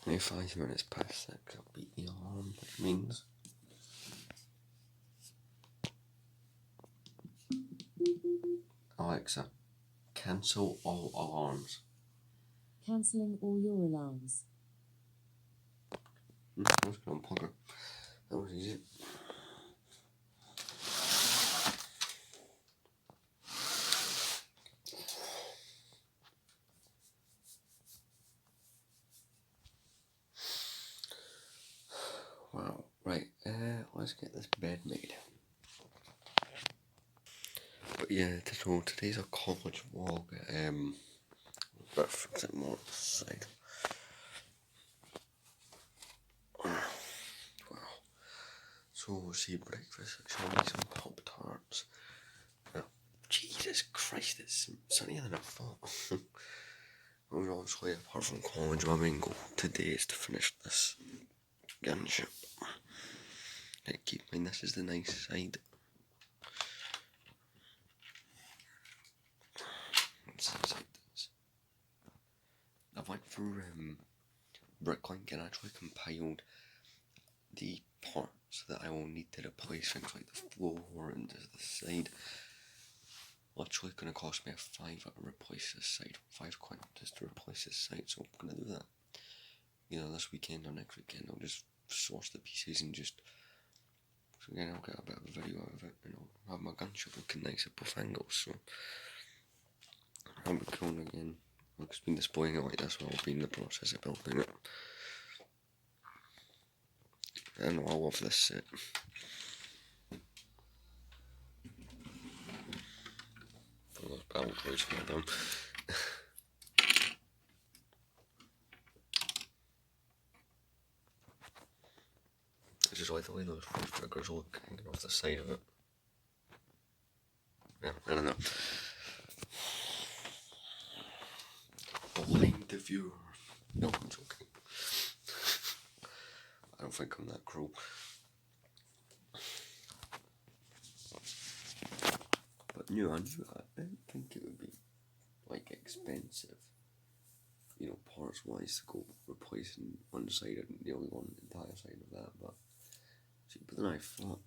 Only 5 minutes past 6, I'll beat the alarm, which means Alexa, cancel all alarms. Cancelling all your alarms. I was going to unplug her. That was easy. Wow, right, let's get this bed made. But yeah, so today's a college vlog, but fix it more side. Wow. So we'll see breakfast, shall we, some Pop-Tarts. Oh, Jesus Christ, it's sunnier than I thought. Well, obviously, apart from college, my main goal today is to finish this Gunship. Keep in mind, this is the nice side. I've went through Bricklink and actually compiled the parts that I will need to replace things like the floor and the side. Literally going to cost me a £5 to replace this side. £5 just to replace this side, so I'm going to do that. You know, this weekend or next weekend, I'll just source the pieces and just. So again, I'll get a bit of a video out of it, and I'll have my Gunship looking nice at both angles. So I'll be cool again. I've just been displaying it like this while I've been in the process of building it. And I love this set. For those battle clothes for them. I just like the way those figures look hanging off the side of it. Yeah, I don't know. Behind the viewer. No, I'm joking. I don't think I'm that cruel. But I didn't think it would be like expensive, you know, parts wise to go replacing one side and the only one entire side of that, but cheaper than I thought.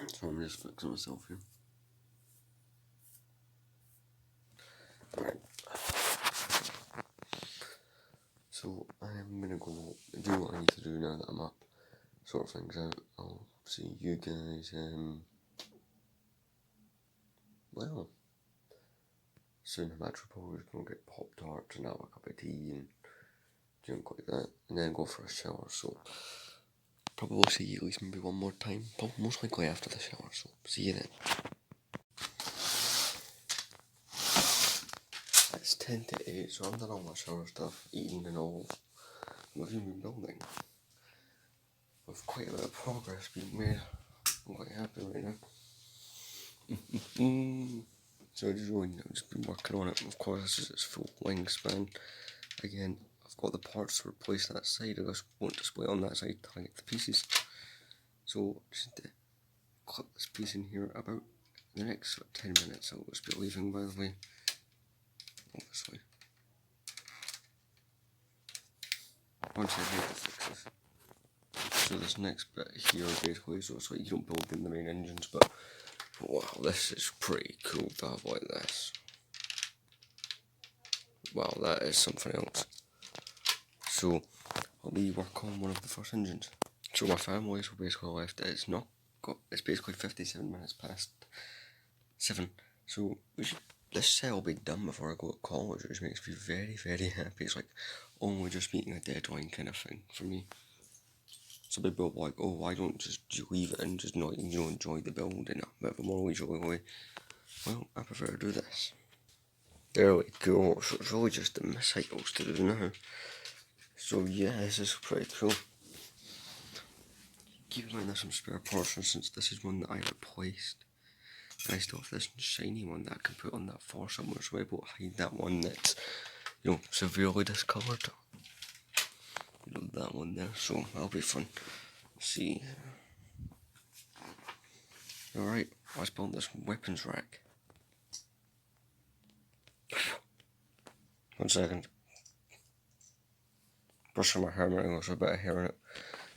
So I'm just fixing myself here. Alright. So I'm gonna go do what I need to do now that I'm up, sort things out. I'll see you guys, well, soon. I'm actually probably gonna get Pop-Tarts and have a cup of tea and junk like that, and then go for a shower. So probably see you at least maybe one more time, most likely after the shower. So see you then. It's 10 to 8, so I've done all my shower stuff, eating and all. What have you been building? With quite a bit of progress being made. I'm quite happy right now. So I've just been working on it. Of course, this is its full wingspan. Again, I've got the parts to replace that side. I just won't display on that side till I get the pieces. So just need to clip this piece in here about the next 10 minutes. I'll just be leaving, by the way. Obviously. Once I get the fixes. So this next bit here basically, so it's like you don't build in the main engines, but wow, this is pretty cool to have like this. Wow, that is something else. So I'll be working on one of the first engines. So my family so basically left. It's basically 57 minutes past 7. So this set will be done before I go to college, which makes me very, very happy. It's like only just meeting a deadline kind of thing for me. So people are like, oh, why don't just leave it and just not enjoy the build in a bit of a more leisurely way? Well, I prefer to do this. There we go. So it's really just the missiles to do now. So yeah, this is pretty cool. Keep in mind there's some spare parts, for instance, this is one that I replaced. And I still have this shiny one that I can put on that floor somewhere, so I will hide that one that's, you know, severely discoloured. You know, that one there, so that'll be fun. See. Alright, let's build this weapons rack. 1 second. Brushing my hair, I'm going to a bit of hair in it.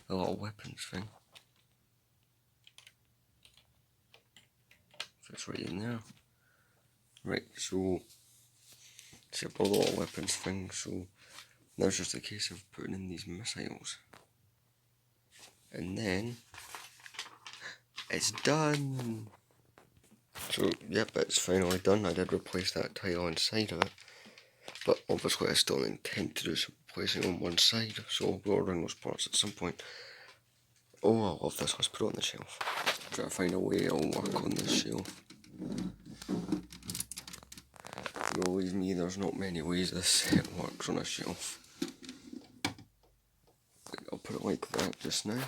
A little weapons thing. Fits right in there. Right, so see, I've got a little weapons thing, so now it's just a case of putting in these missiles. And then it's done. So yep, it's finally done. I did replace that tile inside of it, but obviously I still intend to do some replacing on one side, so I'll be ordering those parts at some point. Oh, I love this. Let's put it on the shelf. Try to find a way it'll work on this shelf. Believe me, there's not many ways this set works on a shelf. I'll put it like that just now.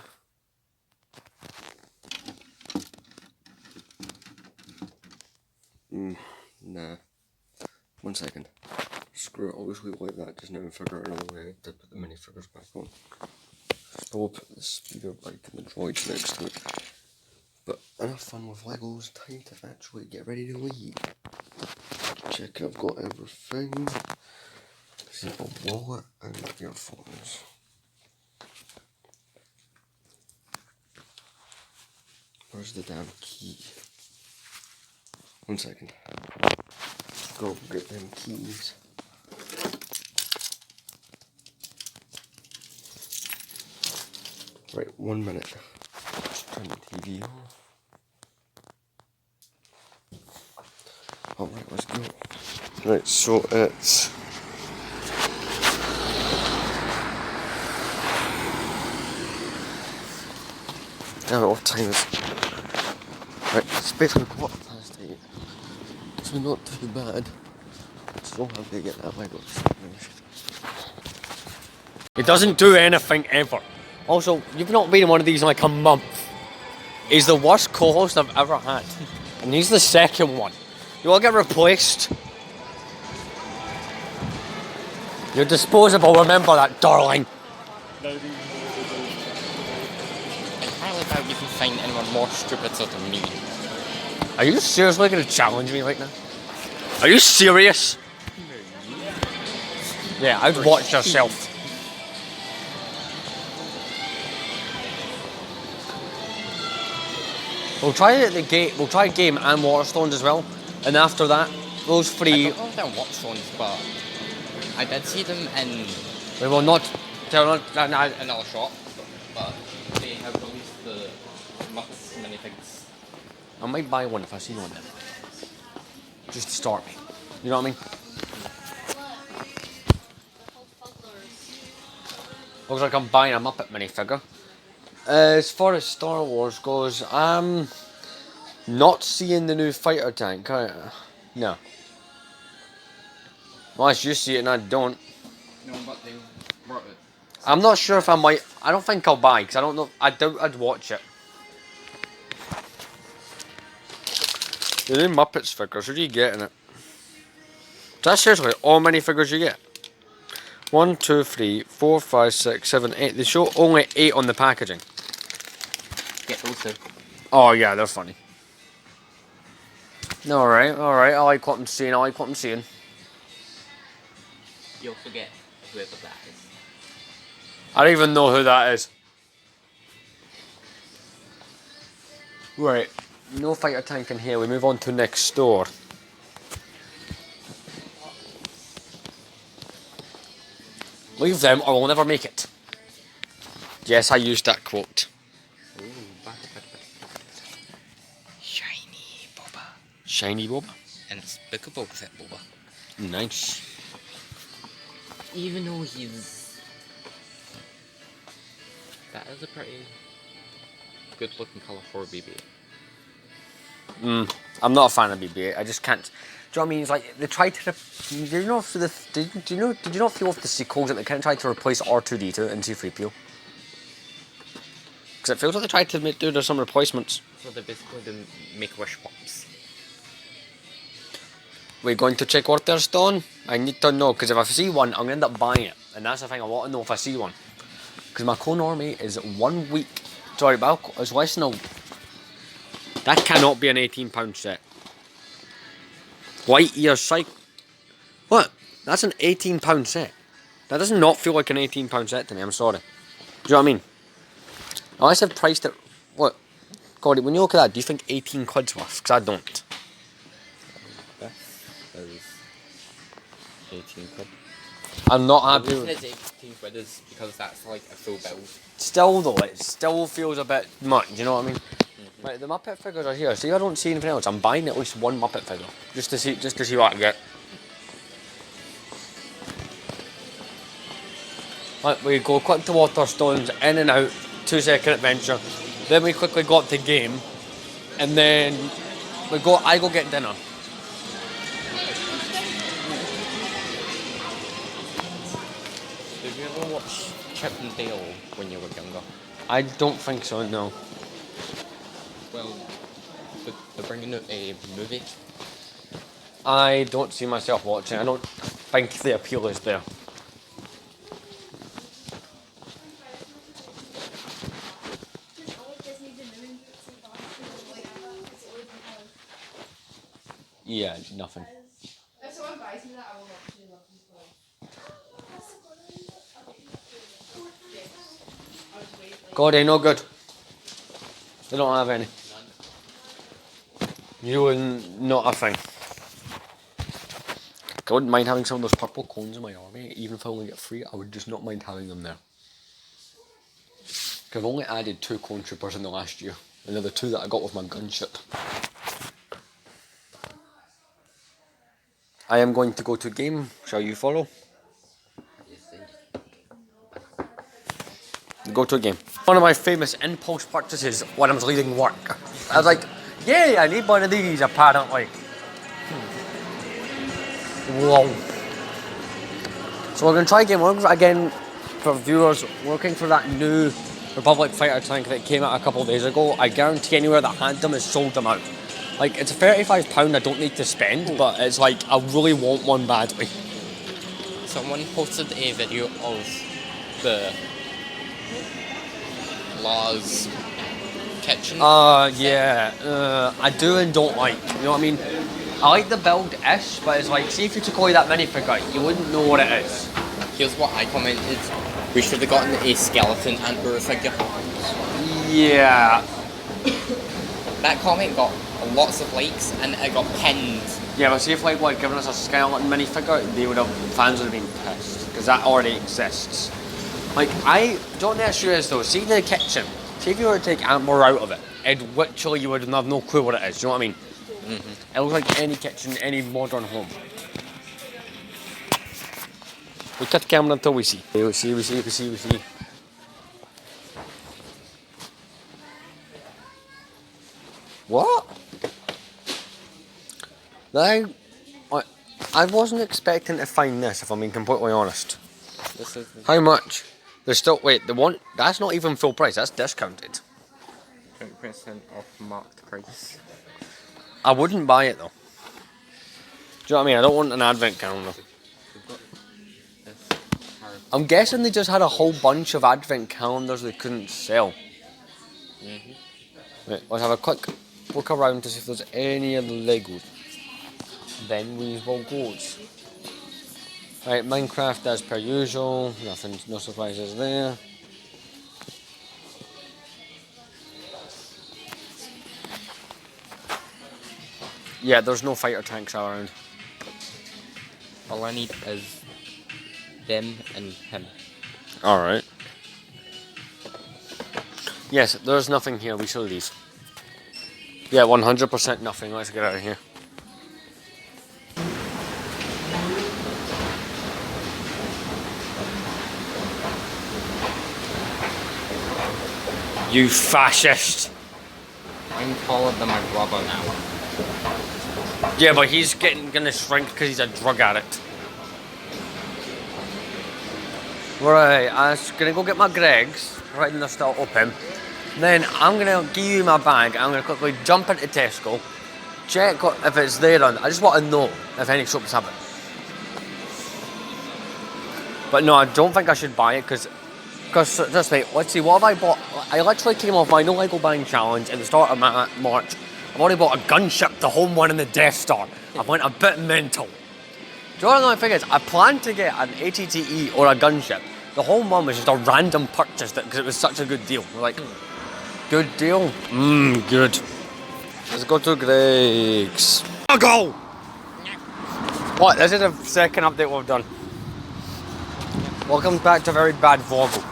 Nah. 1 second. Screw it, I'll just leave it like that just now and figure out another way to put the minifigures back on. I'll put the speeder bike and the droids next to it. But enough fun with Legos, time to actually get ready to leave. Check I've got everything. See my wallet and earphones. Where's the damn key? 1 second. Go get them keys. Right, 1 minute. Just turn the TV off. Alright, let's go. Right, so it's... Damn it, what time is it? Right, it's basically 8:15. So not too bad. So happy to get that Lego finished. It doesn't do anything ever. Also, you've not been in one of these in like a month. He's the worst co-host I've ever had. And he's the second one. You all get replaced. You're disposable, remember that, darling. I highly doubt you can find anyone more stupid than me. Are you seriously going to challenge me right now? Are you serious? Yeah, I'd watch yourself. We'll try it at the gate. We'll try game and Waterstones as well. And after that, those I three. don't know if they're Watchstones, but I did see them in We will not. Tell not. another shop, but they have released the Muppets minifigs. I might buy one if I see one. Just to start me. You know what I mean? Looks like I'm buying a Muppet minifigure. As far as Star Wars goes, I'm not seeing the new fighter tank. No. Unless you see it and I don't. No, but they brought it. I'm not sure if I might. I don't think I'll buy because I don't know. I doubt I'd watch it. The new Muppets figures. What are you getting it? That's seriously all minifigures you get. 1, 2, 3, 4, 5, 6, 7, 8. They show only 8 on the packaging. Get those two. Oh yeah, they're funny. Alright. I like what I'm seeing. You'll forget whoever that is. I don't even know who that is. Right. No fighter tank in here. We move on to next door. Leave them or we'll never make it. Yes, I used that quote. Ooh, shiny Boba. Shiny Boba. And it's bigger Boba Fett Boba. Nice. Even though he's... That is a pretty good looking colour for a BB-8. I'm not a fan of BB-8. I just can't. Do you know what I mean? It's like they tried to. Did you not feel with the sequels that they kind of tried to replace R2D2 and C3PO? Because it feels like they tried to do some replacements. So they're basically the Make-A-Wish pops. We're going to check Waterstone. I need to know because if I see one, I'm gonna end up buying it, and that's the thing. I want to know if I see one. Because my Clone Army is 1 week. Sorry, but it's less than a. That cannot be an £18 set. White ear cycle. What? That's an £18 set. That does not feel like an £18 set to me, I'm sorry. Do you know what I mean? Unless I've priced it... What? Gordy, when you look at that, do you think 18 quid's worth? Because I don't. This is 18 quid. I'm not The happy reason with... it's 18 quid is because that's like a full build. Still though, it still feels a bit much, you know what I mean? Right, the Muppet figures are here. See, I don't see anything else. I'm buying at least one Muppet figure. Just to see what I get. Right, we go quick to Waterstones, in and out, 2-second adventure. Then we quickly go up to game. And then I go get dinner. Did you ever watch Chip and Dale when you were younger? I don't think so, no. Well, they're bringing out a movie. I don't see myself watching. I don't think the appeal is there. Yeah, nothing. If someone buys me that, I will actually love them for God, they no good. They don't have any. You and not a thing. I wouldn't mind having some of those purple cones in my army, even if I only get 3, I would just not mind having them there. I've only added 2 clone troopers in the last year, and they're the 2 that I got with my gunship. I am going to go to game. Shall you follow? Go to a game. One of my famous impulse purchases when I was leaving work. I was like, yay, I need one of these apparently. Whoa. So we're going to try again. We're looking for, again, for viewers, we're looking for that new Republic fighter tank that came out a couple of days ago. I guarantee anywhere that had them has sold them out. Like, it's a £35 I don't need to spend, but it's like, I really want one badly. Someone posted a video of the Lars kitchen. Yeah. I do and don't like. You know what I mean? I like the build-ish, but it's like, see if you took away that minifigure, you wouldn't know what it is. Here's what I commented. We should have gotten a skeleton Emperor figure. Yeah. That comment got lots of likes and it got pinned. Yeah, but see if like what giving us a skeleton minifigure, fans would have been pissed because that already exists. Like I don't know the issue is though. See the kitchen. See if you were to take Amber out of it, literally you would have no clue what it is. Do you know what I mean? It looks like any kitchen, any modern home. We cut the camera until we see. We see. What? I wasn't expecting to find this, if I'm being completely honest. This is How much? There's still, wait, the one, that's not even full price, that's discounted. 20% off marked price. I wouldn't buy it though. Do you know what I mean? I don't want an advent calendar. I'm guessing they just had a whole bunch of advent calendars they couldn't sell. Right, let's have a quick look around to see if there's any of the Legos. Then we will go. Right, Minecraft as per usual. Nothing, no surprises there. Yeah, there's no fighter tanks around. All I need is them and him. Alright. Yes, there's nothing here, we show these. Yeah, 100% nothing, let's get out of here. You fascist! I'm taller than my brother now. Yeah, but he's gonna shrink because he's a drug addict. Right, I'm gonna go get my Greggs, right in the still open. Then I'm gonna give you my bag, I'm gonna quickly jump into Tesco, check if it's there on. I just want to know if any shops have it. But no, I don't think I should buy it because just wait, let's see, what have I bought? I literally came off my no Lego buying challenge at the start of March. I've already bought a gunship, the home one, and the Death Star. I went a bit mental. you know what the annoying thing is? I planned to get an ATTE or a gunship. The whole one was just a random purchase because it was such a good deal. We're like, good deal? Good. Let's go to Greg's. I'll go! What? This is the second update we've done. Welcome back to very bad vloggle.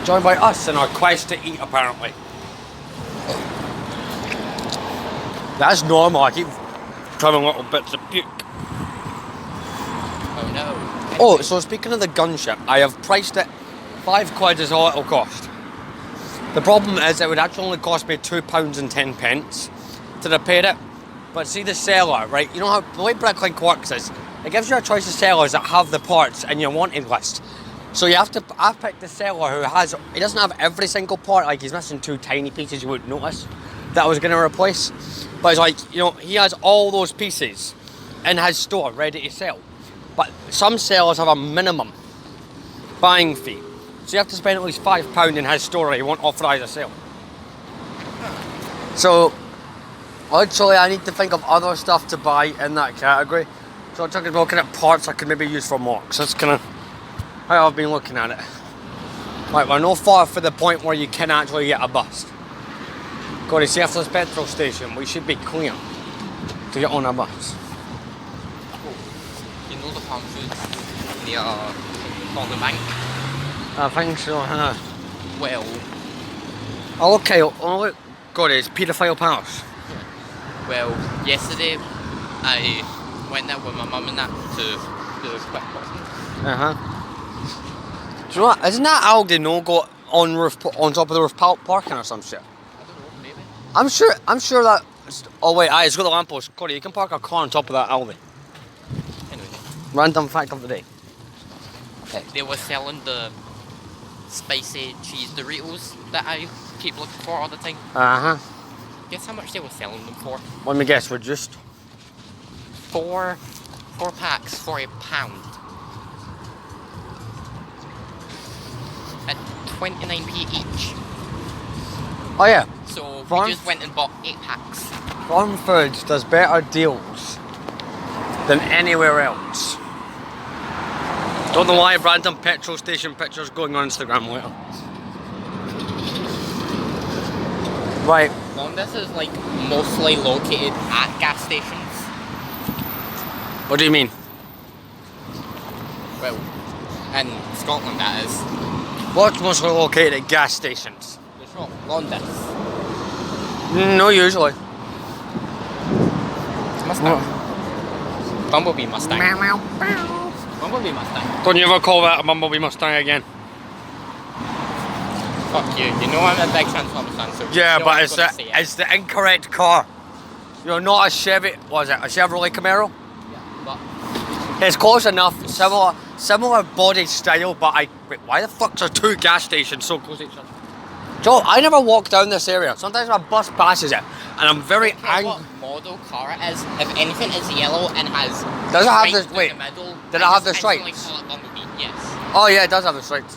Joined by us in our quest to eat, apparently. That's normal, I keep having little bits of puke. Oh no. Oh, so speaking of the gunship, I have priced it £5 is all it'll cost. The problem is it would actually only cost me £2.10 to repair it. But see the seller, right? You know how the way Bricklink works is it gives you a choice of sellers that have the parts in your wanted list. So you have to, I've picked the seller who he doesn't have every single part, like he's missing 2 tiny pieces you wouldn't notice that I was going to replace. But it's like, you know, he has all those pieces in his store ready to sell. But some sellers have a minimum buying fee. So you have to spend at least £5 in his store or he won't authorise a sale. So, actually I need to think of other stuff to buy in that category. So I'm talking about looking at parts I could maybe use for more. So that's kind of how I've been looking at it. Right, we're no far for the point where you can actually get a bus. Go to Surface petrol station, we should be clear to get on a bus. You know the farm foods near on the bank? I think so, huh? Well, Oh, okay, oh look, God, it's Paedophile Palace. well, yesterday I went there with my mum and that to do a quick crossing. Uh-huh. Do you know what, isn't that Aldi no got on top of the roof parking or some shit? I don't know, maybe. I'm sure that, oh wait, it's got the lamppost. Corey, you can park a car on top of that Aldi. Anyway, Random fact of the day. they were selling the spicy cheese Doritos that I keep looking for all the time. Uh-huh. Guess how much they were selling them for? Let me guess, we're just... Four packs for £1. At 29p each. Oh yeah, So Farm- we just went and bought 8 packs. Farm Foods does better deals than anywhere else. Don't know why random petrol station pictures going on Instagram later. Right, This is like mostly located at gas stations. what do you mean? Well, in Scotland that is. What's mostly located at gas stations? The shop, Londis. No, usually. Mustang. Bumblebee Mustang. Bumblebee Mustang. Don't you ever call that a Bumblebee Mustang again? Fuck you. You know I'm a big Transformers fan, so Yeah, you know but I'm it's gonna say it. it's the incorrect car. You're not a Chevy, was it? A Chevrolet Camaro? Yeah, but It's close enough, similar body style, but wait, why the fuck are 2 gas stations so close to each other? Joe, I never walk down this area. Sometimes my bus passes it, and I'm very angry. what model car it is, if anything is yellow and has Does it have stripes the- in wait, the middle, did I it have just the instantly stripes? call it Bumblebee, yes. Oh yeah, it does have the stripes.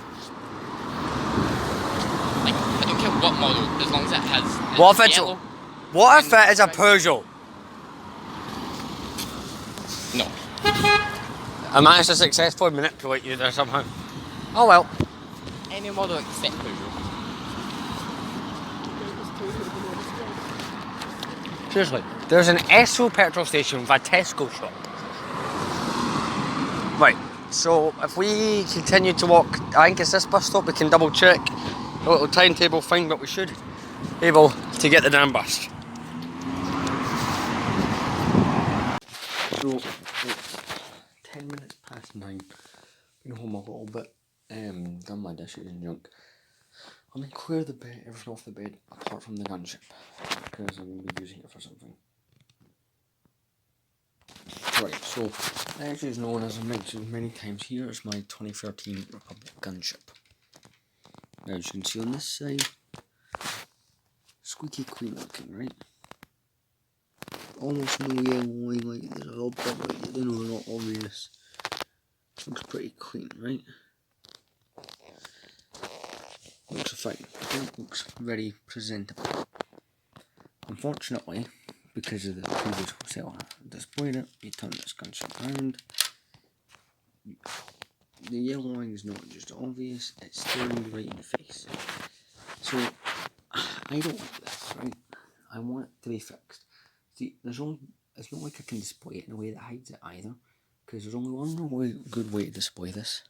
Like, I don't care what model, as long as it has What if it's yellow. What if and it is a stripes. Peugeot? No. I managed to successfully manipulate you there somehow. Oh well. Any model except Peugeot. Seriously, there's an Esso petrol station with a Tesco shop. Right, so if we continue to walk, I think it's this bus stop, we can double check a little timetable thing, but we should be able to get the damn bus. So, it's 10 minutes past 9. Been home a little bit, done my dishes and junk. I'm gonna clear the bed, everything off the bed, apart from the gunship, because I'm gonna be using it for something. Right, so actually is known, as I mentioned many times here, as my 2013 Republic gunship. Now as you can see on this side, squeaky clean looking, right? Almost no yellowing, like there's a little bit, but you know they're not obvious. Looks pretty clean, right? Looks fine. It looks very presentable. Unfortunately, because of the previous seller displayed it, you turn this gunship around. The yellow line is not just obvious, it's staring you right in the face. So, I don't like this, right? I want it to be fixed. See, it's not like I can display it in a way that hides it either, because there's only one really good way to display this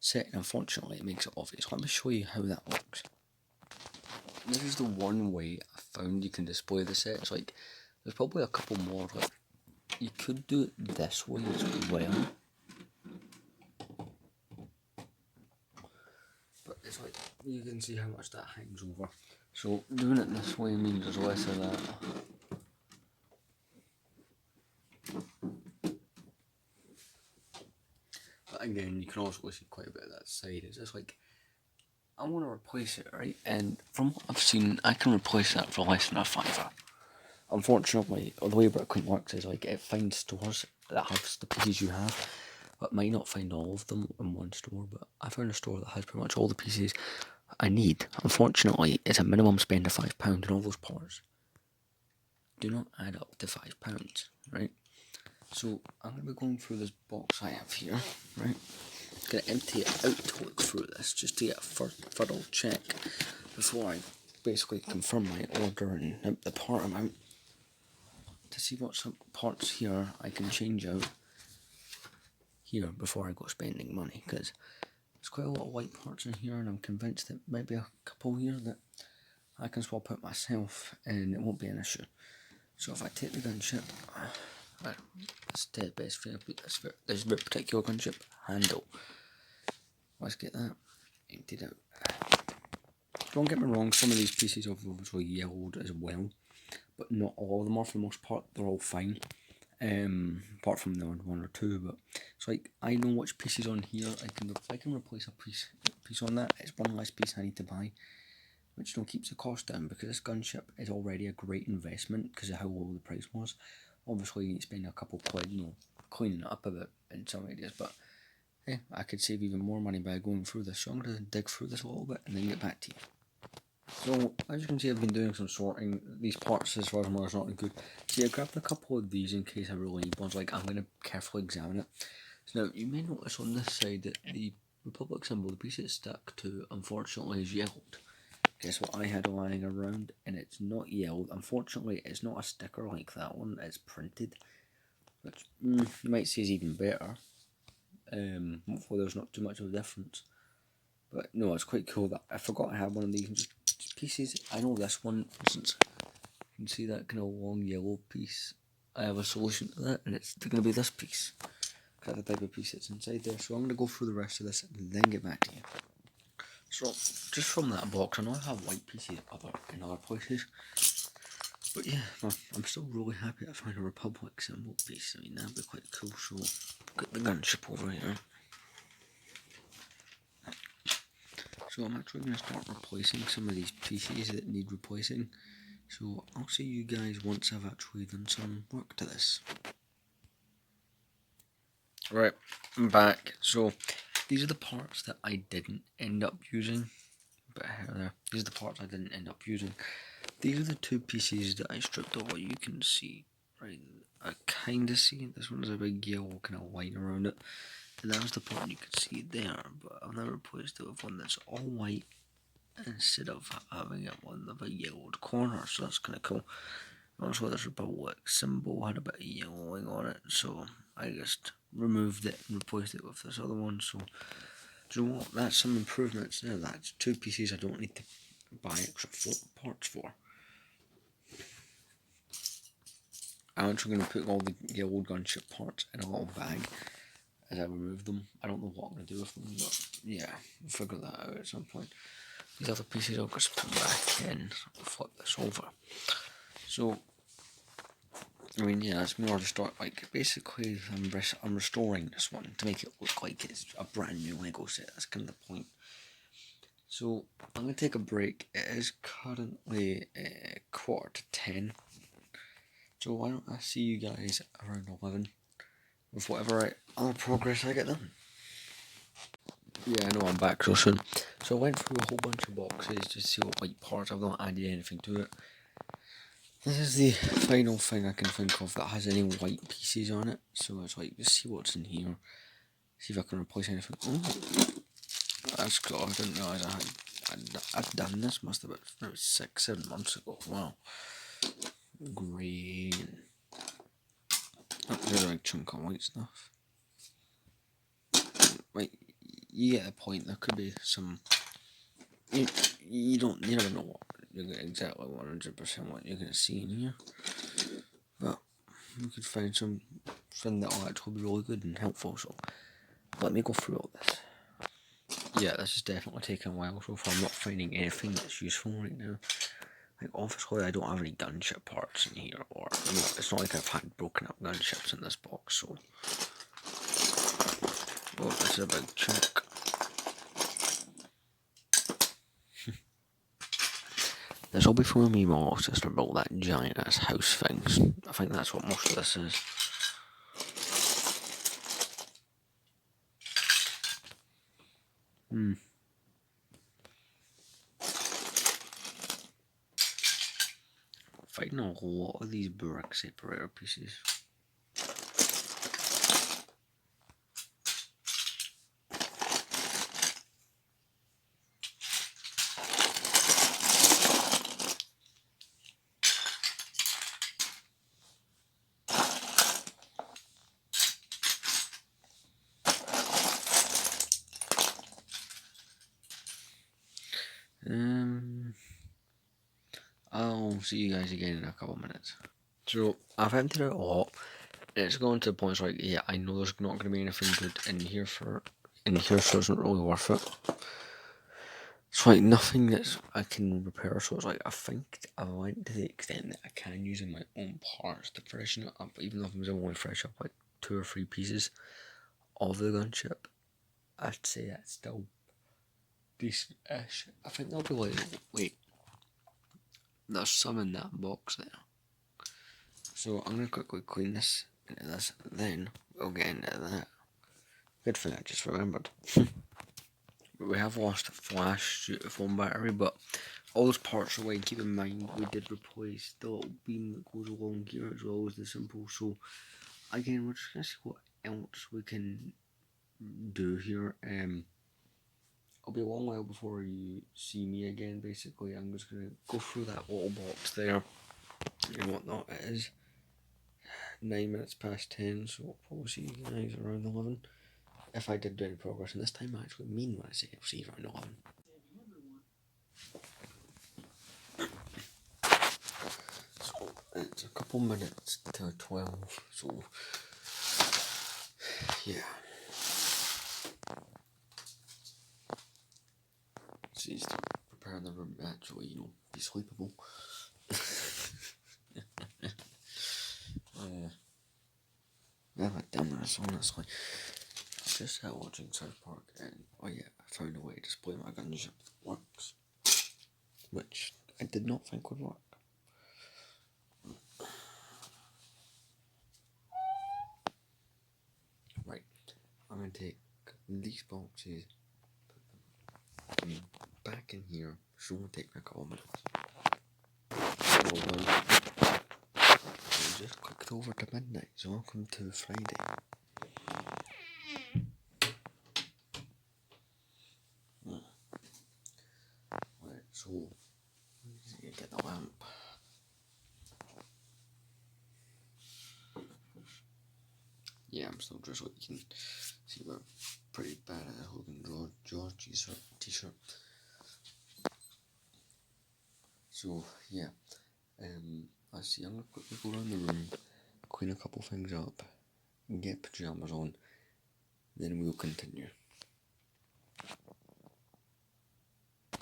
set, and unfortunately it makes it obvious. Let me show you how that works. This is the one way I found you can display the set. It's like, there's probably a couple more. Like, you could do it this way as well. But it's like, you can see how much that hangs over. So doing it this way means there's less of that. But again, you can also see quite a bit of that side. It's just like, I want to replace it, right? And from what I've seen, I can replace that for less than a £5. Unfortunately, the way Bricklink works is like, it finds stores that have the pieces you have, but might not find all of them in one store. But I found a store that has pretty much all the pieces I need. Unfortunately, it's a minimum spend of £5, and all those parts do not add up to £5, right? So I'm going to be going through this box I have here, right? Going to empty it out to look through this, just to get a thorough check before I basically confirm my order and the part amount, to see what some parts here I can change out here before I go spending money, because there's quite a lot of white parts in here, and I'm convinced that maybe a couple here that I can swap out myself and it won't be an issue. So if I take the gunship, that's the best thing about this particular gunship handle. Let's get that emptied out. Don't get me wrong, some of these pieces are obviously yellowed as well, but not all of them are. For the most part, they're all fine. Apart from the one or two, but it's like, I know which pieces on here I can replace a piece on that. It's one less piece I need to buy, which keeps the cost down, because this gunship is already a great investment because of how low the price was. Obviously, you need to spend a couple quid, cleaning it up a bit in some areas, but hey, I could save even more money by going through this. So I'm going to dig through this a little bit and then get back to you. So, as you can see, I've been doing some sorting. These parts, as far as I'm sorting, good. See, I grabbed a couple of these in case I really need ones. Like, I'm going to carefully examine it. So now, you may notice on this side that the Republic symbol, the piece it's stuck to, unfortunately, is yellowed. Guess what I had lying around, and it's not yellowed. Unfortunately, it's not a sticker like that one. It's printed, which you might say is even better. Hopefully, there's not too much of a difference. But no, it's quite cool that I forgot I had one of these. Just pieces. I know this one, for instance, you can see that kind of long yellow piece. I have a solution to that, and it's going to be this piece. That's the type of piece that's inside there. So I'm going to go through the rest of this and then get back to you. So, just from that box, I know I have white pieces in other places, but yeah, I'm still really happy I found a Republic symbol piece. I mean, that'd be quite cool. So, get the gunship over here. So I'm actually going to start replacing some of these pieces that need replacing. So I'll see you guys once I've actually done some work to this. Right, I'm back. So these are the parts that I didn't end up using. Bit of hair there. These are the parts I didn't end up using. These are the two pieces that I stripped off. You can see, right? I kind of see this one has a big yellow kind of line around it. And that was the part you could see there, but I've now replaced it with one that's all white instead of having it one with a yellowed corner, so that's kind of cool. Also, this Republic symbol had a bit of yellowing on it, so I just removed it and replaced it with this other one. So, do you know what? That's some improvements there. That's two pieces I don't need to buy extra parts for. I'm actually going to put all the yellowed gunship parts in a little bag as I remove them. I don't know what I'm going to do with them, but yeah, we'll figure that out at some point. These other pieces I'll just put back in, flip this over. So, I mean, yeah, it's more to start, like, basically I'm restoring this one to make it look like it's a brand new Lego set. That's kind of the point. So, I'm going to take a break. It is currently 10:15. So why don't I see you guys around 11 with whatever other progress I get done. Yeah, I know I'm back so soon. So I went through a whole bunch of boxes to see what white parts. I've not added anything to it. This is the final thing I can think of that has any white pieces on it. So it's like, just see what's in here. See if I can replace anything. Oh, that's cool. I didn't realise I'd done this. Must have been maybe 6-7 months ago. Wow. Green. Oh, there's a big chunk of white stuff. Right, you get the point. There could be some. You never know what you're gonna exactly 100% what you're gonna see in here. But you could find something that'll actually be really good and helpful. So let me go through all this. Yeah, this is definitely taking a while so far. I'm not finding anything that's useful right now. Like, obviously I don't have any gunship parts in here, or it's not like I've had broken up gunships in this box, so. Oh, this is a big chunk. This will be for me, my little sister built that giant ass house things. I think that's what most of this is. Finding a lot of these brick separator pieces. I'll see you guys again in a couple of minutes. So I've emptied out a lot. It's going to the point where, like, yeah, I know there's not going to be anything good in here, so it's not really worth it. It's like nothing that I can repair, so it's like I think I went to the extent that I can use in my own parts to freshen it up, even though I'm only fresh up like 2 or 3 pieces of the gunship. I'd say that's still decent-ish. I think there'll be like, wait, there's some in that box there. So I'm gonna quickly clean this into this, then we'll get into that. Good thing I just remembered. We have lost a flash due to phone battery, but all those parts are away. Keep in mind, we did replace the little beam that goes along here as well as the simple. So again, we're just gonna see what else we can do here. It'll be a long while before you see me again. Basically, I'm just gonna go through that little box there and whatnot. It is 9 minutes past 10, so I'll probably see you guys around 11. If I did do any progress, and this time I actually mean when I say I'll see you around 11. So it's a couple minutes to 12, so yeah. She's preparing the room to actually, be sleepable. I haven't done this, honestly. I just sat watching South Park and, oh yeah, I found a way to display my gunship that works. Which I did not think would work. Right, I'm going to take these boxes, put them back in here, so it won't take me a couple of minutes. I just clicked over to midnight, so welcome to Friday. Right, so, get the lamp. Yeah, I'm still dressed, like you can see we're pretty bad at holding George t-shirt. So, yeah, let's see, I'm gonna quickly go around the room, clean a couple things up, and get pyjamas on, then we'll continue.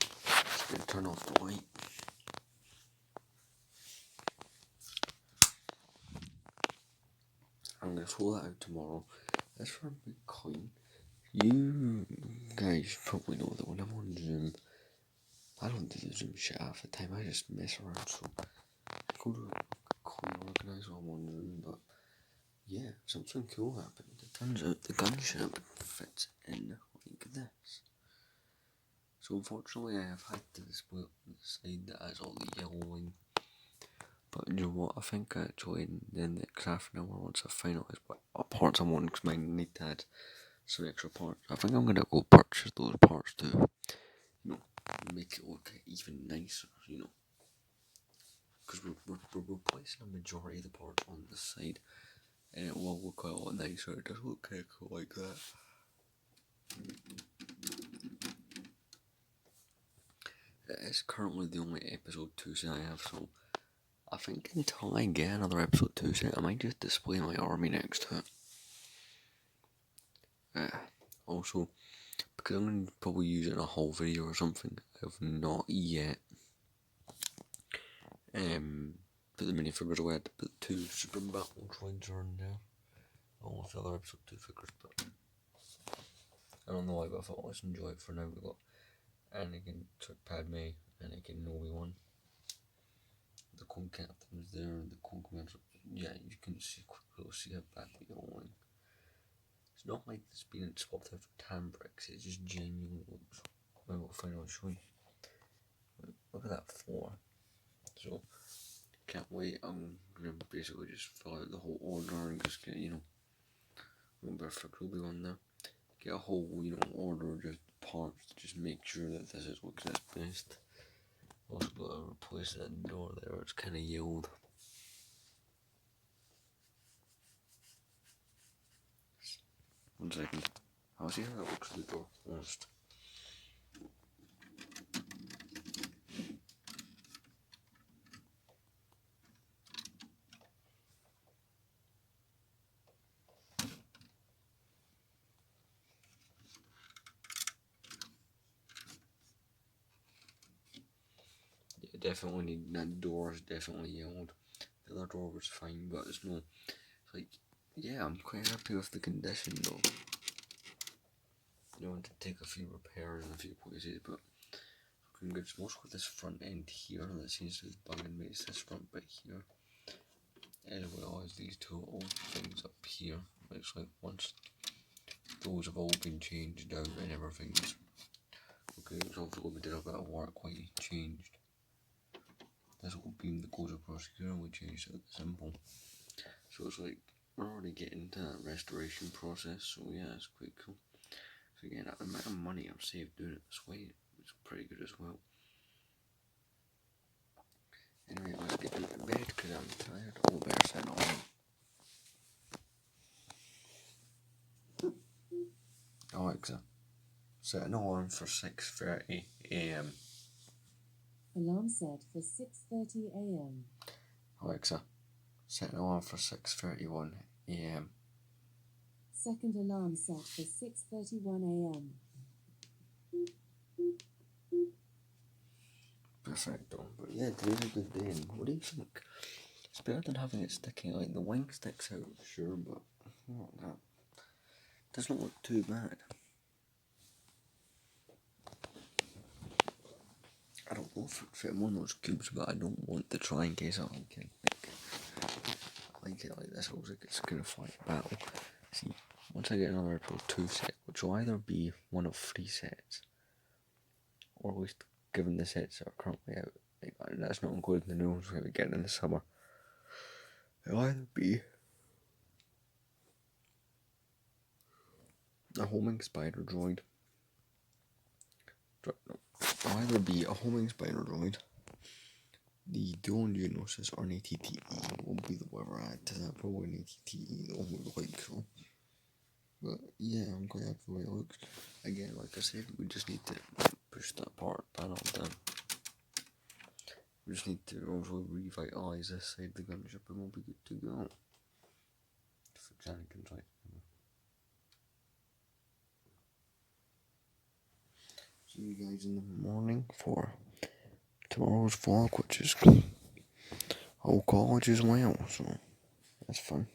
Just gonna turn off the light. I'm gonna throw that out tomorrow. As for a big clean, you guys probably know that when I'm on Zoom, I don't do the Zoom shit half the time, I just mess around, so I go to clean organise while I'm on Zoom, but yeah, something cool happened. It turns out the gunship fits in like this. So unfortunately I have had to display it on the side that has all the yellowing But you know what, I think actually in the next half an hour, once I finalise what parts I want, because mine need to add some extra parts, I think I'm going to go purchase those parts to, you know, make it look even nicer, you know. Because we're replacing a majority of the parts on the side, and it will look quite a lot nicer. It does look kind of cool like that. It is currently the only episode 2 set I have, so I think until I get another episode 2 set, I might just display my army next to it. Also, because I'm going to probably use it in a whole video or something, I have not yet put the minifigures away. I had to put 2 Super Battle droids on there, along with the other episode 2 figures, but I don't know why, but I thought let's enjoy it for now. We got Anakin, Padme, Anakin, Obi-Wan. The Clone Captain's there, and the Clone Commander. Yeah, you can quickly see how badly going. It's not like it's been swapped out for tan bricks, it just genuinely looks. Well, we'll finally show you. Look at that floor. So, can't wait. I'm gonna basically just fill out the whole order and just get, you know, perfect will be on there. Get a whole, you know, order of just parts to just make sure that this is looks its best. Also got to replace that door there, it's kind of yellowed. One second. I'll see how that looks at the door first. Yeah, definitely need that door is definitely yellowed. The other door was fine, but it's no. It's like, yeah, I'm quite happy with the condition though. You know, to take a few repairs in a few places, but looking good. It's mostly this front end here that seems to be bugging me. It's this front bit here, as well as these two old things up here. Looks like once those have all been changed out and everything's okay, it's obviously we did a bit of work while he changed. This little beam that goes across here, we changed it simple. So it's like we're already getting into that restoration process, so yeah, it's quite cool. So again, the amount of money I've saved doing it this way is pretty good as well. Anyway, let's get into bed because I'm tired. Oh, better set on. Alexa, set an alarm for 6:30 AM. Alarm set for 6:30 a.m. Alexa, set an alarm for 6:31 AM. Second alarm set for 6:31 a.m. Perfecto. But yeah, today's a good day. And what do you think? It's better than having it sticking. Like the wing sticks out, sure, but that does not look too bad. I don't know if it fit one of those cubes, but I don't want to try in case I like it. I like it like this. Looks like it's gonna fight a battle. See, once I get another episode 2 set, which will either be one of 3 sets, or at least given the sets that are currently out, like, that's not including the new ones we're getting in the summer. It'll either be a homing spider droid. It'll either be a homing spider droid. The dual Geonosis or an ATTE will be the whatever I add to that. Probably an ATTE, that one would be quite cool. But yeah, I'm quite happy with the way it looks. Again, like I said, we just need to push that panel down. We just need to also revitalise this side of the gunship and we'll be good to go. For Anakin's right. See you guys in the morning for tomorrow's vlog, which is whole college as well, so that's fun.